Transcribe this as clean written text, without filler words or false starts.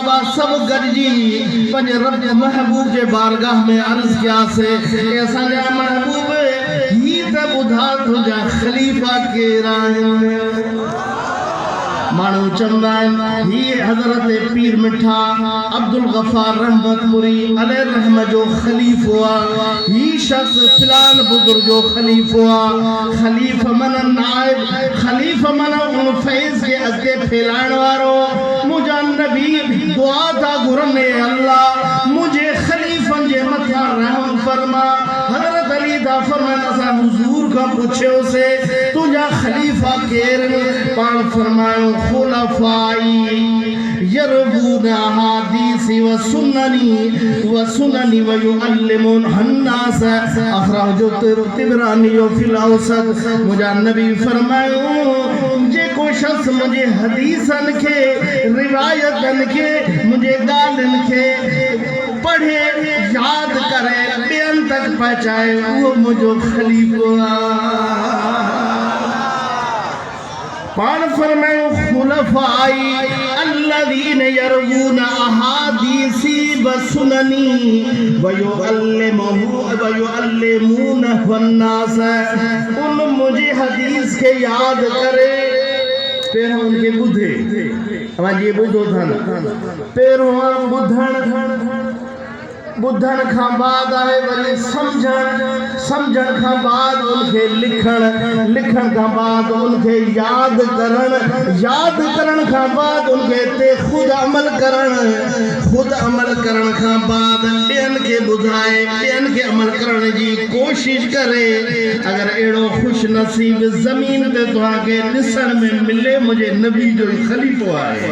صحابہ سب گرجی پنج رب محبوب کے بارگاہ میں عرض کیا سے ایسا جا محبوب ہی تا بدھا تجا خلیفہ کے رائن مانو چندائن ہی حضرت پیر مٹھا عبدالغفار رحمت پوری علیہ رحمہ جو خلیفہ ہی شخص فلان بزرگ جو خلیفہ خلیفہ من نائب خلیفہ من ان فیض کے اگے پھیلائن وارو مجھا نبی دعا تا گرنے اللہ مجھے خلیفہ جے متھا رحم فرما حضرت علی دا فرمانا سا حضور کا پوچھے اسے تجھا خلیفہ کیر پان فرمائے خلفائی یربون احادیثی و سننی ویعلمون الناس اخراج طبرانی و فی الاوسط مجھا نبی فرمائے مجھے کوئی شخص مجھے حدیثن کے روایتن کے مجھے گالن کے پڑھے یاد کرے بیان تک پہنچائے وہ مجھے خلیفہ پان فرمائے خلفائی الذین یروون احادیثی بسننی ویعلمون الناس ان مجھے حدیث کے یاد کرے پیروں ان کے بدھے ہمیں یہ بدھو تھا نا پیروں بدھن کھا بعد آئے ولی سمجھن کھا بعد ان کے لکھن کھا بعد ان کے یاد کرن کھا بعد ان کے تے خود عمل کرن کھا بعد ڈین کے بدھائے ڈین کے عمل کرن جی کوشش کرے اگر ایڑو خوش نصیب زمین پہ تو آگے نسن میں ملے مجھے نبی جو خلیفہ آئے